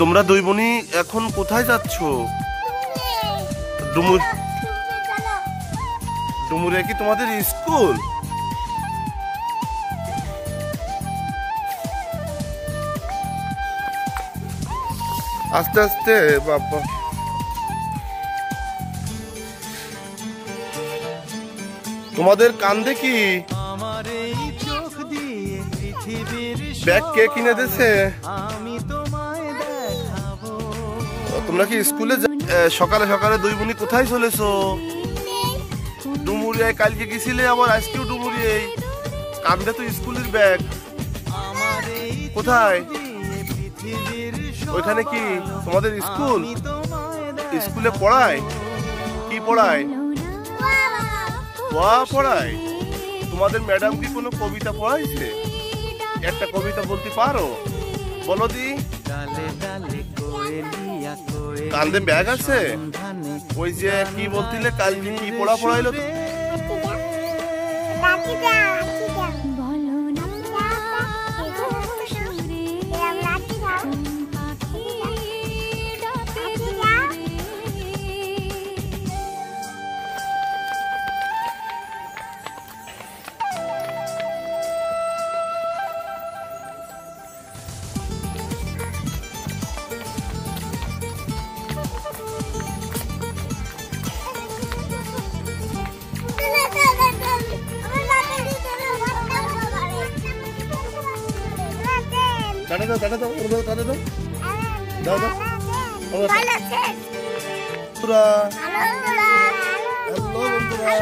তোমরা দুই বোনই এখন কোথায় যাচ্ছ? ডুমুরে কি তোমাদের স্কুল? আস্তে আস্তে বাবা। তোমাদের কান্দে কি? ব্যাগ কে কিনে দিয়েছে? তোমরা কি স্কুলে সকালে সকালে দুই বোনই কোথায় চলেছো? ডুমুরিয়ায় কালকে গেছিলে, আবার আজকেও ডুমুরিয়ায়। কান্দে তো স্কুলের ব্যাগ। কোথায়? ওইখানে কি তোমাদের স্কুল? স্কুলে পড়ায়? কি পড়ায়? পড়ায়? তোমাদের ম্যাডাম কি কোনো কবিতা পড়াইছে? একটা কবিতা বলতে পারো? বলো দি। কান্দে ব্যাগ আছে? ওই যে কি বলছিলে কালকে কি পড়া পড়াইলো? টাটা দাও, টাটা দাও, টাটা দাও, দাও দাও। বন্ধুরা, হ্যালো বন্ধুরা।